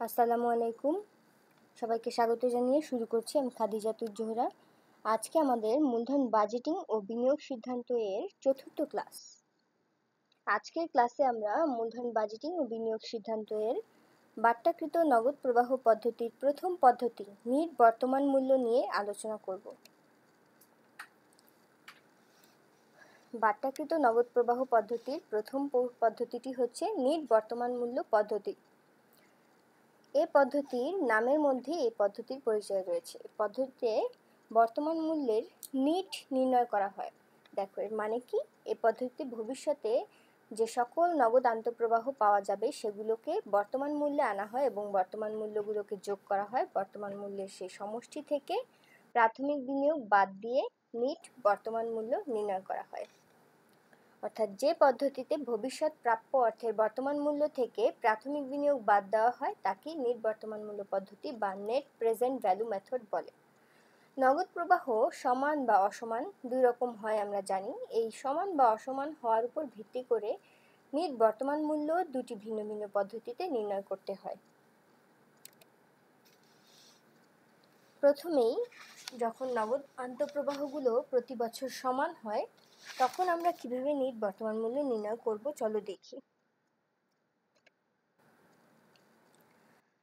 আসসালামু আলাইকুম। সবাইকে স্বাগত জানিয়ে শুরু করছি আমি খাদিজাতুজ জোহরা। আজকে আমাদের মূলধন বাজেটিং ও বিনিয়োগ সিদ্ধান্ত এর চতুর্থ ক্লাস। আজকের ক্লাসে আমরা মূলধন বাজেটিং ও বিনিয়োগ সিদ্ধান্ত এর বাট্টাকৃত নগদ প্রবাহ পদ্ধতির প্রথম পদ্ধতি নিট বর্তমান মূল্য নিয়ে আলোচনা করব। বাট্টাকৃত নগদ প্রবাহ পদ্ধতির প্রথম পদ্ধতিটি হচ্ছে নিট বর্তমান মূল্য পদ্ধতি। এই পদ্ধতির নামের মধ্যে এই পদ্ধতির পরিচয় রয়েছে। এই পদ্ধতিতে বর্তমান মূল্যের নিট নির্ণয় করা হয়। দেখো এর মানে কি, এই পদ্ধতিতে ভবিষ্যতে যে সকল নগদ আন্তঃপ্রবাহ পাওয়া যাবে সেগুলোকে বর্তমান মূল্যে আনা হয় এবং বর্তমান মূল্যগুলোকে যোগ করা হয়। বর্তমান মূল্যের সেই সমষ্টি থেকে প্রাথমিক বিনিয়োগ বাদ দিয়ে নিট বর্তমান মূল্য নির্ণয় করা হয়। অর্থাৎ যে পদ্ধতিতে ভবিষ্যৎ প্রাপ্য অর্থের বর্তমান মূল্য থেকে প্রাথমিক বিনিয়োগ বাদ দেওয়া হয় তাকে নেট বর্তমান মূল্য পদ্ধতি বা নেট প্রেজেন্ট ভ্যালু মেথড বলে। নগদ প্রবাহ সমান বা অসমান দুই রকম হয় আমরা জানি। এই সমান বা অসমান হওয়ার উপর ভিত্তি করে নেট বর্তমান মূল্য দুটি ভিন্ন ভিন্ন পদ্ধতিতে নির্ণয় করতে হয়। প্রথমেই যখন নগদ আন্তঃপ্রবাহগুলো প্রতি বছর সমান হয় তখন আমরা কিভাবে নেট বর্তমান মূল্য নির্ণয় করব চলো দেখি।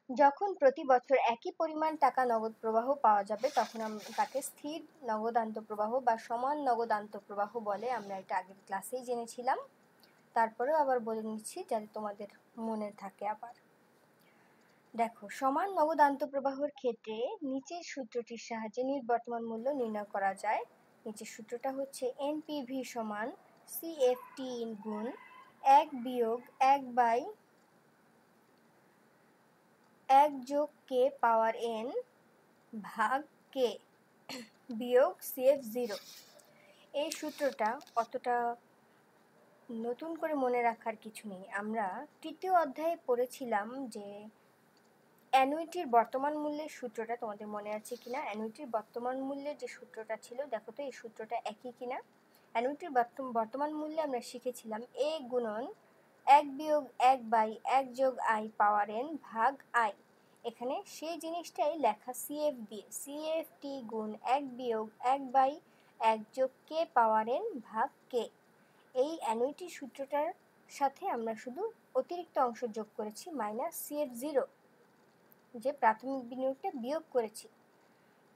যখন প্রতি বছর একই পরিমাণ টাকা নগদ প্রবাহ পাওয়া যাবে তখন তাকে স্থির নগদ আন্তঃপ্রবাহ বা সমান নগদ আন্তঃপ্রবাহ বলে। আমরা এটা আগের ক্লাসেই জেনেছিলাম, তারপরেও আবার বলে নিচ্ছি যাতে তোমাদের মনে থাকে। আবার দেখো, সমান নগদ আন্তঃপ্রবাহের ক্ষেত্রে নিচের সূত্রটির সাহায্যে নিট বর্তমান মূল্য নির্ণয় করা যায়। নিচের সূত্রটা হচ্ছে এনপিভি সমান সিএফটি গুণ 1 বিয়োগ 1 যোগ কে পাওয়ার এন ভাগ কে বিয়োগ CF0। এই সূত্রটা অতটা নতুন করে মনে রাখার কিছু নেই। আমরা তৃতীয় অধ্যায়ে পড়েছিলাম যে অ্যানুইটির বর্তমান মূল্যের সূত্রটা তোমাদের মনে আছে কিনা। অ্যানুইটির বর্তমান মূল্যের যে সূত্রটা ছিল, দেখো তো এই সূত্রটা একই কিনা। অ্যানুইটির বর্তমান মূল্যে আমরা শিখেছিলাম এ গুণন 1 বিয়োগ 1/1 যোগ আই পাওয়ার এন ভাগ আই। এখানে সেই জিনিসটাই লেখা CF দিয়ে, CFT গুণ 1 বিয়োগ 1/1 যোগ কে পাওয়ার এন ভাগ কে। এই অ্যানুইটির সূত্রটার সাথে আমরা শুধু অতিরিক্ত অংশ যোগ করেছি মাইনাস CF0, যে প্রাথমিক বিনিয়োগটা বিয়োগ করেছি।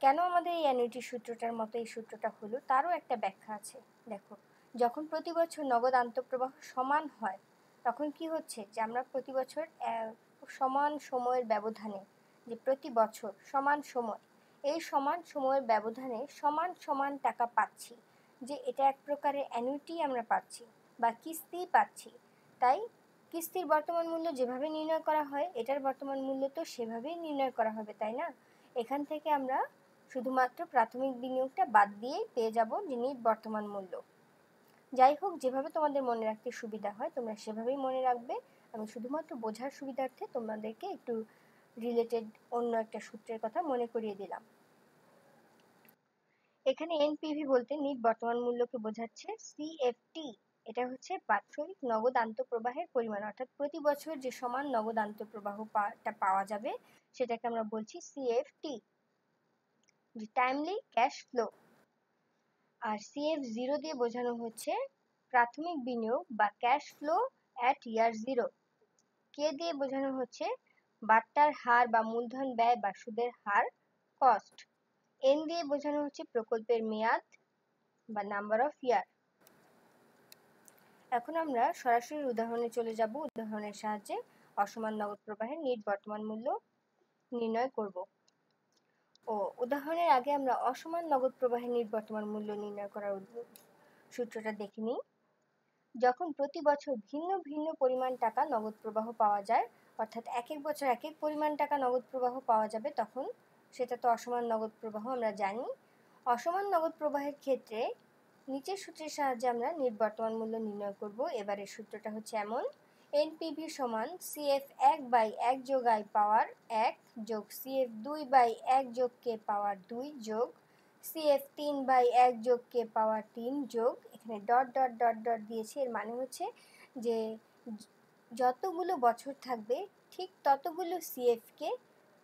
কেন আমাদের এই অ্যানুইটির সূত্রটার মতো এই সূত্রটা হলো তারও একটা ব্যাখ্যা আছে। দেখো, যখন প্রতি বছর নগদ আন্তঃপ্রবাহ সমান হয় তখন কি হচ্ছে যে আমরা প্রতি বছর সমান সময়ের ব্যবধানে, যে প্রতি বছর সমান সময়, এই সমান সময়ের ব্যবধানে সমান সমান টাকা পাচ্ছি, যে এটা এক প্রকারের অ্যানুইটি আমরা পাচ্ছি বা কিস্তি পাচ্ছি। তাই কিস্তির বর্তমান মূল্য যেভাবে নির্ণয় করা হয় এটার বর্তমান মূল্য তো সেভাবেই নির্ণয় করা হবে, তাই না? এখান থেকে আমরা শুধুমাত্র প্রাথমিক বিনিয়োগটা বাদ দিয়েই পেয়ে যাব যে নিট বর্তমান মূল্য। যাই হোক, যেভাবে তোমাদের মনে রাখতে সুবিধা হয় তোমরা সেভাবেই মনে রাখবে। আমি শুধুমাত্র বোঝার সুবিধার্থে তোমাদেরকে একটু রিলেটেড অন্য একটা সূত্রের কথা মনে করিয়ে দিলাম। এখানে এনপিভি বলতে নিট বর্তমান মূল্যকে বোঝাচ্ছে। সিএফটি এটা হচ্ছে বাৎসরিক নগদ আন্তঃপ্রবাহের পরিমাণ, অর্থাৎ প্রতি বছর যে সমান নগদ আন্তঃপ্রবাহটা পাওয়া যাবে সেটাকে আমরা বলছি CFT, যে টাইমলি ক্যাশ ফ্লো। আর CF0 দিয়ে বোঝানো হচ্ছে প্রাথমিক বিনিয়োগ বা ক্যাশ ফ্লো অ্যাট ইয়ার 0। কে দিয়ে বোঝানো হচ্ছে বাট্টার হার বা মূলধন ব্যয় বা সুদের হার, কস্ট। এন দিয়ে বোঝানো হচ্ছে প্রকল্পের মেয়াদ বা নাম্বার অফ ইয়ার। এখন আমরা সরাসরি উদাহরণে চলে যাব। উদাহরণের সাহায্যে অসমান নগদ প্রবাহের নিট বর্তমান মূল্য নির্ণয় করব। উদাহরণের আগে আমরা অসমান নগদ প্রবাহের নিট বর্তমান মূল্য নির্ণয় করার সূত্রটা দেখে নিই। যখন প্রতি বছর ভিন্ন ভিন্ন পরিমাণ টাকা নগদ প্রবাহ পাওয়া যায়, অর্থাৎ এক এক বছর এক এক পরিমাণ টাকা নগদ প্রবাহ পাওয়া যাবে, তখন সেটা তো অসমান নগদ প্রবাহ আমরা জানি। অসমান নগদ প্রবাহের ক্ষেত্রে নিচের সূত্রের সাহায্যে আমরা নিট বর্তমান মূল্য নির্ণয় করব। এবারের সূত্রটা হচ্ছে এমন: এনপিভি সমান CF1/1 যোগ আই পাওয়ার 1 যোগ CF2/1 যোগ কে পাওয়ার 2 যোগ CF3/1 যোগ কে পাওয়ার 3 যোগ, এখানে ডট দিয়েছে। এর মানে হচ্ছে যে যতগুলো বছর থাকবে ঠিক ততগুলো সিএফকে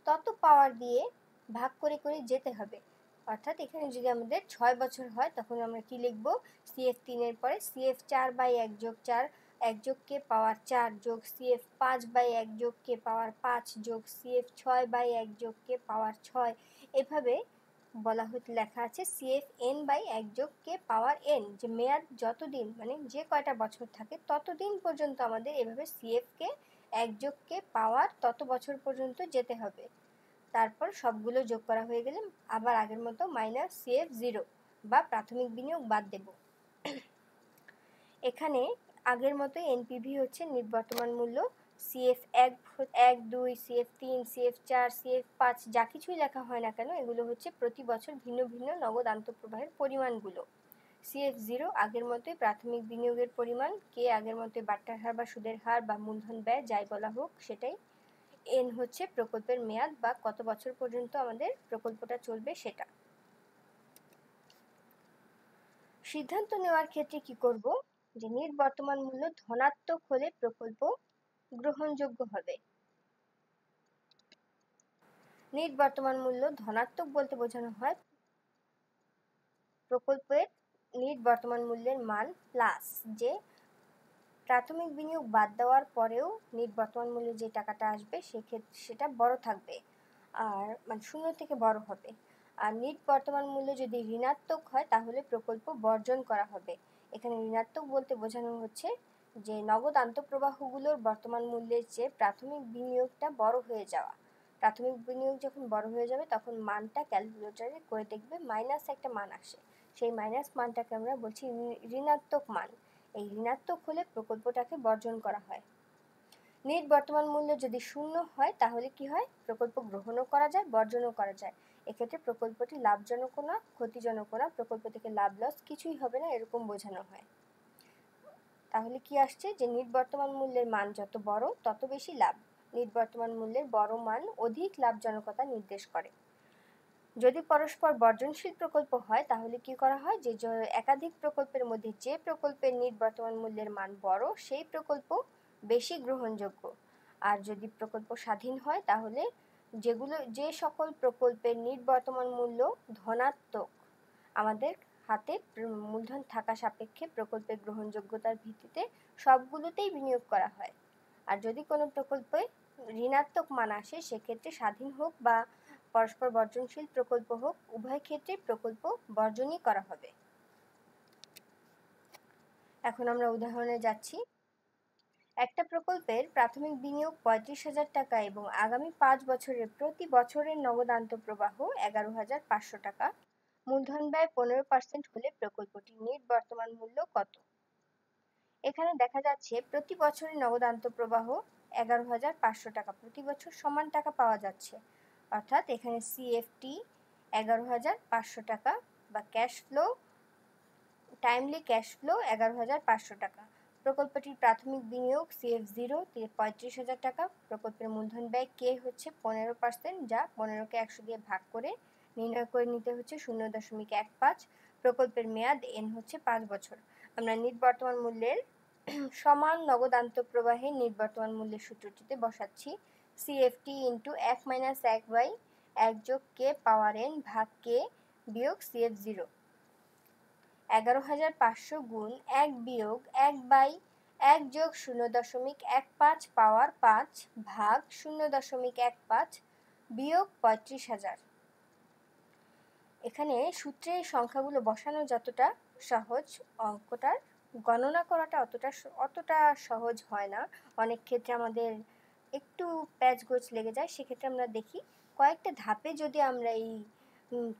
তত পাওয়ার দিয়ে ভাগ করে করে যেতে হবে। অর্থাৎ এখানে যদি আমাদের 6 বছর হয় তখন আমরা কি লিখব, CF3 পরে CF4/1 যোগ 4 1 যোগ কে পাওয়ার 4 যোগ CF5/1 যোগ কে পাওয়ার 5 যোগ CF6/1 যোগ কে পাওয়ার 6। এভাবে বলা হতে লেখা আছে CFN/1 যোগ কে পাওয়ার n, যে মেয়াদ যতদিন মানে যে কয়টা বছর থাকে ততদিন পর্যন্ত আমাদের এভাবে CFকে 1 যোগ কে পাওয়ার তত বছর পর্যন্ত যেতে হবে। তারপর সবগুলো যোগ করা হয়ে গেলে আবার আগের মতো মাইনাস CF0 বা প্রাথমিক বিনিয়োগ বাদ দেব। এখানে আগের মতো এনপিভি হচ্ছে নির্বর্তমান মূল্য, CF1, 2, CF3, CF4, CF5 যা কিছুই লেখা হয় না কেন এগুলো হচ্ছে প্রতি বছর ভিন্ন ভিন্ন নগদ আন্তঃপ্রবাহের পরিমাণগুলো। CF0 আগের মতোই প্রাথমিক বিনিয়োগের পরিমাণ, কে আগের মতোই বাট্টার হার বা সুদের হার বা মূলধন ব্যয় যাই বলা হোক সেটাই, এন হচ্ছে প্রকল্পের মেয়াদ বা কত বছর পর্যন্ত আমাদের প্রকল্পটা চলবে সেটা। সিদ্ধান্ত নেওয়ার ক্ষেত্রে কি করব, যে নির্বর্তমান মূল্য ধনাত্মক হলে প্রকল্প গ্রহণযোগ্য হবে। নির্বর্তমান মূল্য ধনাত্মক বলতে বোঝানো হয় প্রকল্পের নির্বর্তমান মূল্যের মান প্লাস যে প্রাথমিক বিনিয়োগ বাদ দেওয়ার পরেও নির্বর্তমান মূল্যে যে টাকাটা আসবে সেক্ষেত্রে সেটা বড় থাকবে, আর মানে শূন্য থেকে বড় হবে। আর নির্বর্তমান মূল্য যদি ঋণাত্মক হয় তাহলে প্রকল্প বর্জন করা হবে। এখানে ঋণাত্মক বলতে বোঝানো হচ্ছে যে নগদ আন্তঃপ্রবাহগুলোর বর্তমান মূল্যের চেয়ে প্রাথমিক বিনিয়োগটা বড় হয়ে যাওয়া। প্রাথমিক বিনিয়োগ যখন বড় হয়ে যাবে তখন মানটা ক্যালকুলেটরে করে দেখবে মাইনাস একটা মান আসে, সেই মাইনাস মানটাকে আমরা বলছি ঋণাত্মক মান। এই ঋণাত্মক হলে প্রকল্পটাকে বর্জন করা হয়। নির্বর্তমান মূল্য যদি শূন্য হয় তাহলে কি হয়, প্রকল্প গ্রহণও করা যায় বর্জনও করা যায়। এক্ষেত্রে প্রকল্পটি লাভজনকও না ক্ষতিজনকও না, প্রকল্প থেকে লাভ লস কিছুই হবে না এরকম বোঝানো হয়। তাহলে কি আসছে, যে নির্বর্তমান মূল্যের মান যত বড় তত বেশি লাভ, নির্বর্তমান মূল্যের বড় মান অধিক লাভজনকতা নির্দেশ করে। যদি পরস্পর বর্জনশীল প্রকল্প হয় তাহলে কি করা হয়, যে একাধিক প্রকল্পের মধ্যে যে প্রকল্পের নির্বর্তমান মূল্যের মান বড় সেই প্রকল্প বেশি গ্রহণযোগ্য। আর যদি প্রকল্প স্বাধীন হয় তাহলে যে সকল প্রকল্পের নির্বর্তমান মূল্য ধনাত্মক আমাদের হাতে মূলধন থাকা সাপেক্ষে প্রকল্পের গ্রহণযোগ্যতার ভিত্তিতে সবগুলোতেই বিনিয়োগ করা হয়। আর যদি কোনো প্রকল্পে ঋণাত্মক মান আসে সেক্ষেত্রে স্বাধীন হোক বা পরস্পর বর্জনশীল প্রকল্প হোক উভয় ক্ষেত্রে প্রকল্প বর্জনই করা হবে। এখন আমরা উদাহরণে যাচ্ছি। একটা প্রকল্পের প্রাথমিক বিনিয়োগ 35,000 টাকা এবং আগামী 5 বছরের প্রতি বছরের নগদ আন্তঃপ্রবাহ 11,500 টাকা। মূলধন ব্যয় 15% হলে প্রকল্পটির নির্বর্তমান মূল্য কত? এখানে দেখা যাচ্ছে প্রতি বছরের নগদ আন্তঃপ্রবাহ 11,500 টাকা, প্রতি বছর সমান টাকা পাওয়া যাচ্ছে। অর্থাৎ এখানে CFT 11,500 টাকা বা cash flow timely cash flow 11,500 টাকা। প্রকল্পটির প্রাথমিক বিনিয়োগ CF0 35,000 টাকা। প্রকল্পের মূলধন ব্যয় কে হচ্ছে 15%, যা 15কে 100 দিয়ে ভাগ করে নির্ণয় করে নিতে হচ্ছে 0.15। প্রকল্পের মেয়াদ N হচ্ছে 5 বছর। আমরা নির্বর্তমান মূল্যের সমান নগদ আন্তঃপ্রবাহের নির্বর্তমান মূল্যের সূত্রটিতে বসাচ্ছি CFT ইন্টু 1-1/1 যোগ কে পাওয়ার n ভাগ কে বিয়োগ CF0। 11,500 গুণ 1 বিয়োগ 1/1 যোগ 0.15 পাওয়ার 5 ভাগ 0.15 বিয়োগ 35,000। এখানে সূত্রের সংখ্যাগুলো বসানো যতটা সহজ, অঙ্কটার গণনা করাটা অতটা সহজ হয় না। অনেক ক্ষেত্রে আমাদের একটু প্যাচগোছ লেগে যায়। সেক্ষেত্রে আমরা দেখি কয়েকটা ধাপে যদি আমরা এই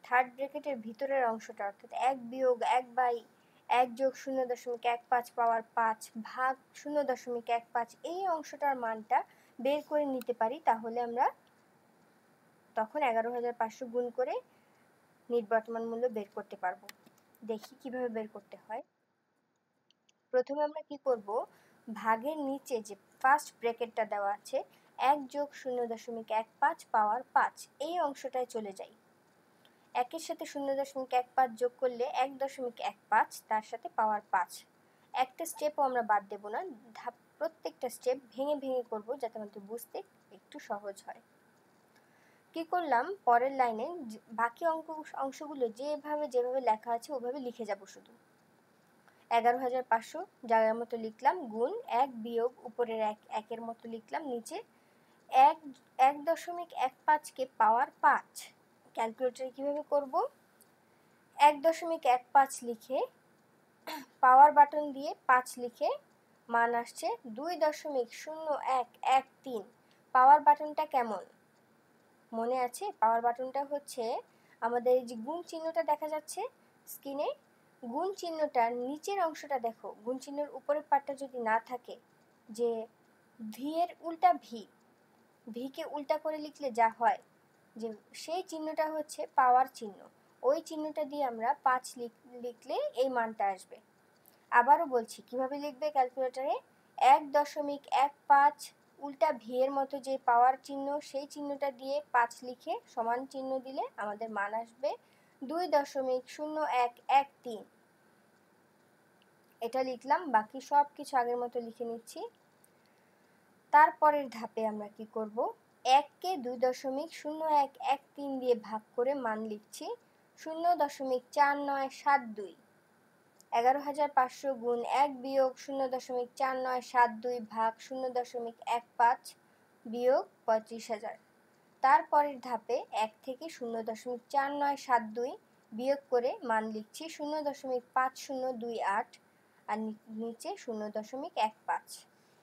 থার্ড ব্র্যাকেটের ভিতরের অংশটা অর্থাৎ 1 বিয়োগ 1/1 যোগ 0.15 পাওয়ার 5 ভাগ 0.15 এই অংশটার মানটা বের করে নিতে পারি, তাহলে আমরা তখন 11,500 গুণ করে নির্বর্তমান মূল্য বের করতে পারবো। দেখি কিভাবে বের করতে হয়। প্রথমে আমরা কি করব, ভাগের নিচে যে ফার্স্ট ব্র্যাকেটটা দেওয়া আছে 1 যোগ 0.15 পাওয়ার 5 এই অংশটায় চলে যাই। 1-এর সাথে 0.15 যোগ করলে 1.15, তার সাথে পাওয়ার 5। একটা স্টেপও আমরা বাদ দেব না, প্রত্যেকটা স্টেপ ভেঙে ভেঙে করব যাতে আমাদের বুঝতে একটু সহজ হয়। কি করলাম, পরের লাইনে বাকি অংশগুলো যেভাবে লেখা আছে ওভাবে লিখে যাব। শুধু 11,500 জায়গার মতো লিখলাম, গুণ 1 বিয়োগ উপরের 1 মতো লিখলাম, নিচে 1.15কে পাওয়ার 5। ক্যালকুলেটরে কীভাবে করব, 1.15 লিখে পাওয়ার বাটন দিয়ে 5 লিখে মান আসছে 2.0113। পাওয়ার বাটনটা কেমন মনে আছে? পাওয়ার বাটনটা হচ্ছে আমাদের এই যে গুণ চিহ্নটা দেখা যাচ্ছে স্ক্রিনে, গুণ চিহ্নটার নিচের অংশটা দেখো, গুণ চিহ্নের উপরের পার্টটা যদি না থাকে, যে ভি এর উল্টা ভিকে উল্টা করে লিখলে যা হয়, যে সেই চিহ্নটা হচ্ছে পাওয়ার চিহ্ন। ওই চিহ্নটা দিয়ে আমরা 5 লিখলে এই মানটা আসবে। আবারও বলছি কিভাবে লিখবে ক্যালকুলেটরে, 1.15 উল্টা ভি এর মতো যে পাওয়ার চিহ্ন, সেই চিহ্নটা দিয়ে 5 লিখে সমান চিহ্ন দিলে আমাদের মান আসবে 2.0113। এটা লিখলাম, বাকি সব কিছু আগের মতো লিখে নিচ্ছি। তারপরের ধাপে আমরা কি করব, 1কে 2.0113 দিয়ে ভাগ করে মান লিখছি 0.4972। 11,500 গুণ 1 বিয়োগ 0.4972 ভাগ 0.15 বিয়োগ 35,000। তারপরের ধাপে 1 থেকে 0.4972 বিয়োগ করে মান লিখছি 0.5028 আর নিচে 0.15।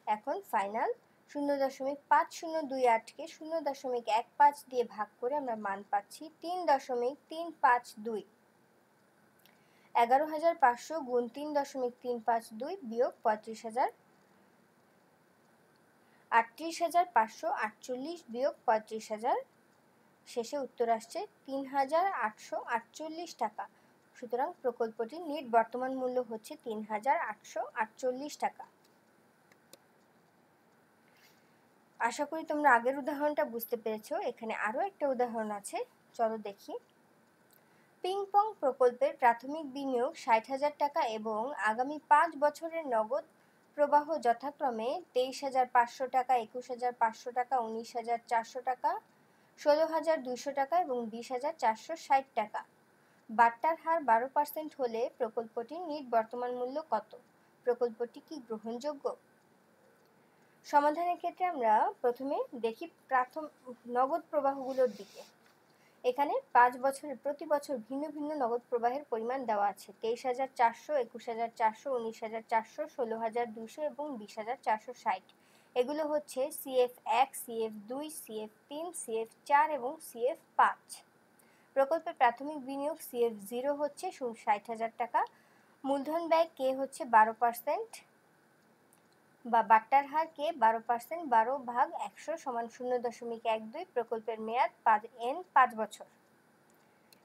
এখন ফাইনাল 0.5028কে 0.15 দিয়ে ভাগ করে আমরা মান পাচ্ছি 3.352। 11,500 গুণ 3.352 বিয়োগ 35,000, 38,548 বিয়োগ 35,000, শেষে উত্তর আসছে 3,848 টাকা। সুতরাং প্রকল্পটির নিট বর্তমান মূল্য হচ্ছে 3,848 টাকা। আশা করি তোমরা আগের উদাহরণটা বুঝতে পেরেছো। এখানে আরও একটা উদাহরণ আছে, চলো দেখি। পিং পং প্রকল্পের প্রাথমিক বিনিয়োগ 60,000 টাকা এবং আগামী 5 বছরের নগদ প্রবাহ যথাক্রমে 23,500 টাকা, 21,500 টাকা, 19,400 টাকা, 16,200 টাকা এবং 20,460 টাকা। বাট্টার হার 12% হলে প্রকল্পটির নিট বর্তমান মূল্য কত? প্রকল্পটি কি গ্রহণযোগ্য? সমাধানের ক্ষেত্রে আমরা প্রথমে দেখি নগদ প্রবাহগুলোর দিকে। এখানে 5 বছরে প্রতি বছর ভিন্ন ভিন্ন নগদ প্রবাহের পরিমাণ দেওয়া আছে, 23,400, 21,400, 19,400, 16,200 এবং 20,460। এগুলো হচ্ছে CF1, CF2, CF3, CF4 এবং CF5। প্রকল্পের প্রাথমিক বিনিয়োগ CF0 হচ্ছে 60,000 টাকা। মূলধন ব্যয় কে হচ্ছে 12% বা বাট্টার হার কে 12%, 12/100 সমান 0.12। প্রকল্পের মেয়াদ 5 বছর।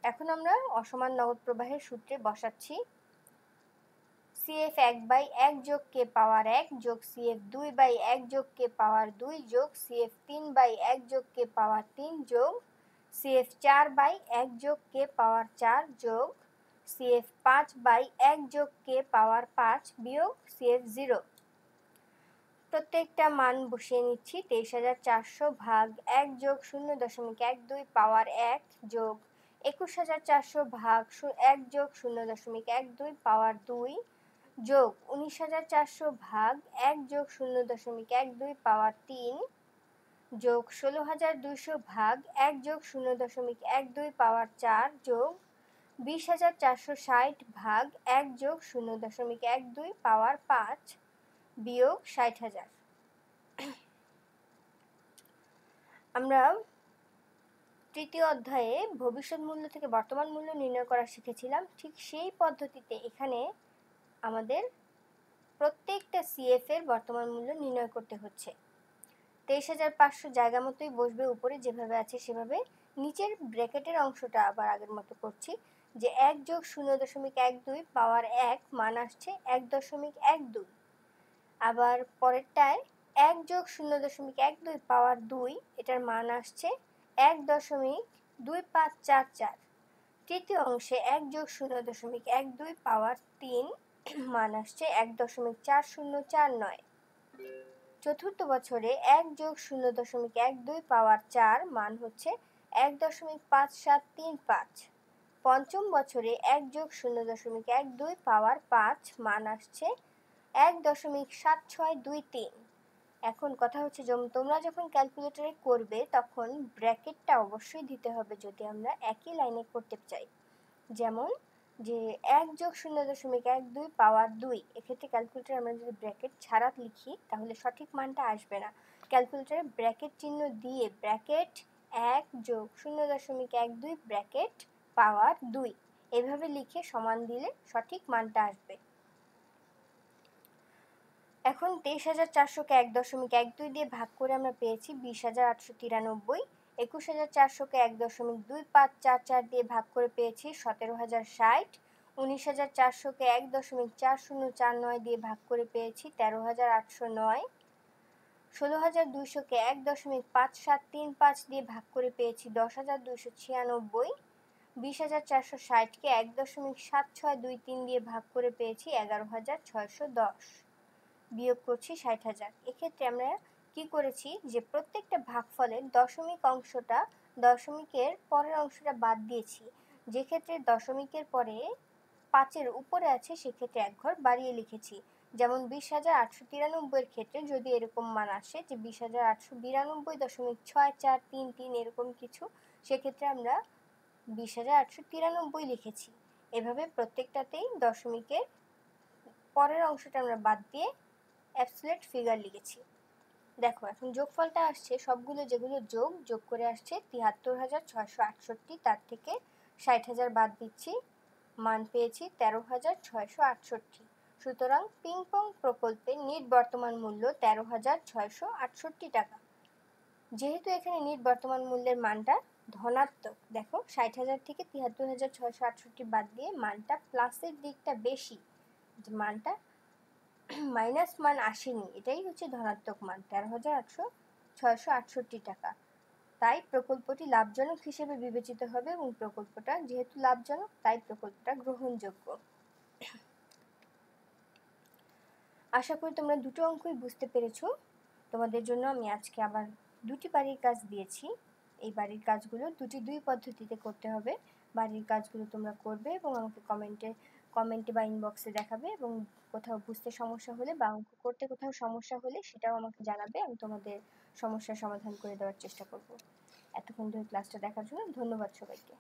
এখন আমরা অসমান নগদ প্রবাহের সূত্রে বসাচ্ছি। CF1/1 যোগ কে পাওয়ার 1 যোগ CF2/1 যোগ কে পাওয়ার 2 যোগ CF3/1 যোগ কে পাওয়ার 3 যোগ CF4/1 যোগ কে পাওয়ার 4 যোগ CF5/1 যোগ কে পাওয়ার 5 বিয়োগ CF0। প্রত্যেকটা মান বসিয়ে নিচ্ছি। 23,400 ভাগ 1 যোগ 0.12 পাওয়ার 1 যোগ 21,400 ভাগ 1 যোগ 0.12 পাওয়ার 2 যোগ 19,400 ভাগ 1 যোগ 0.12 পাওয়ার 3 যোগ 16,200 ভাগ 1 যোগ 0.12 পাওয়ার 4 যোগ 20,460 ভাগ 1 যোগ 0.12 পাওয়ার 5 বিয়োগ 60,000। আমরা তৃতীয় অধ্যায়ে ভবিষ্যৎ মূল্য থেকে বর্তমান মূল্য নির্ণয় করা শিখেছিলাম। ঠিক সেই পদ্ধতিতে এখানে আমাদের প্রত্যেকটা CF এর বর্তমান মূল্য নির্ণয় করতে হচ্ছে। 23,500 জায়গা মতোই বসবে, উপরে যেভাবে আছে সেভাবে। নিচের ব্র্যাকেটের অংশটা আবার আগের মতো করছি, যে 1 যোগ 0.12 পাওয়ার 1 মান আসছে 1.12। আবার পরেরটায় 1 যোগ 0.12 পাওয়ার 2, এটার মান আসছে 1.2544। তৃতীয় অংশে 1 যোগ 0.12 পাওয়ার 3 মান আসছে 1.4049। চতুর্থ বছরে 1+0.12 পাওয়ার 4 মান হচ্ছে 1.5735। পঞ্চম বছরে 1+0.12 পাওয়ার 5 মান আসছে 1.7623। এখন কথা হচ্ছে তোমরা যখন ক্যালকুলেটরে করবে তখন ব্র্যাকেটটা অবশ্যই দিতে হবে যদি আমরা একই লাইনে করতে চাই। যেমন যে 1+0.12 পাওয়ার 2, এক্ষেত্রে ক্যালকুলেটরে আমরা যদি ব্র্যাকেট ছাড়া লিখি তাহলে সঠিক মানটা আসবে না। ক্যালকুলেটরে ব্র্যাকেট চিহ্ন দিয়ে ব্র্যাকেট 1+0.12 ব্র্যাকেট পাওয়ার 2 এভাবে লিখে সমান দিলে সঠিক মানটা আসবে। এখন 23,400কে 1.12 দিয়ে ভাগ করে আমরা পেয়েছি 20,893। 21,400কে 1.2544 দিয়ে ভাগ করে পেয়েছি 17,060। 19,400কে 1.4049 দিয়ে ভাগ করে পেয়েছি 13,809। 16,200কে 1.5735 দিয়ে ভাগ করে পেয়েছি 10,296। 20,460কে 1.7623 দিয়ে ভাগ করে পেয়েছি 11,610। বিয়োগ করছি 60,000। এক্ষেত্রে আমরা কি করেছি যে প্রত্যেকটা ভাগফলের দশমিক অংশটা দশমিকের পরের অংশটা বাদ দিয়েছি। যে ক্ষেত্রে দশমিকের পরে 5-এর উপরে আছে সেক্ষেত্রে এক ঘর বাড়িয়ে লিখেছি। যেমন 20,893 এর ক্ষেত্রে যদি এরকম মান আসে যে 20,892.6433 এরকম কিছু, সেক্ষেত্রে আমরা 20,893 লিখেছি। এভাবে প্রত্যেকটাতেই দশমিকের পরের অংশটা আমরা বাদ দিয়ে অ্যাবসলিউট ফিগার লিখেছি। দেখো এখন যোগফলটা আসছে সবগুলো যেগুলো যোগ করে আসছে 73,668। তার থেকে 60,000 বাদ দিচ্ছি, মান পেয়েছি 13,668। সুতরাং পিং পং প্রকল্পের নিট বর্তমান মূল্য 13,668 টাকা। যেহেতু এখানে নিট বর্তমান মূল্যের মানটা ধনাত্মক, দেখো 60,000 থেকে 73,668 বাদ দিয়ে মানটা প্লাসের দিকটা বেশি, মানটা মাইনাস মান আসেনি, এটাই হচ্ছে ধনাত্মক মান 13,668 টাকা। তাই প্রকল্পটি লাভজনক হিসেবে বিবেচিত হবে এবং প্রকল্পটা যেহেতু লাভজনক তাই প্রকল্পটা গ্রহণযোগ্য। আশা করি তোমরা দুটো অঙ্কই বুঝতে পেরেছো। তোমাদের জন্য আমি আজকে আবার দুটি বাড়ির কাজ দিয়েছি। এই বাড়ির কাজগুলো দুই পদ্ধতিতে করতে হবে। বাড়ির কাজগুলো তোমরা করবে এবং আমাকে কমেন্টে বা ইনবক্সে দেখাবে, এবং কোথাও বুঝতে সমস্যা হলে বা অঙ্ক করতে কোথাও সমস্যা হলে সেটাও আমাকে জানাবে। আমি তোমাদের সমস্যার সমাধান করে দেওয়ার চেষ্টা করব। এতক্ষণ ধরে ক্লাসটা দেখার জন্য ধন্যবাদ সবাইকে।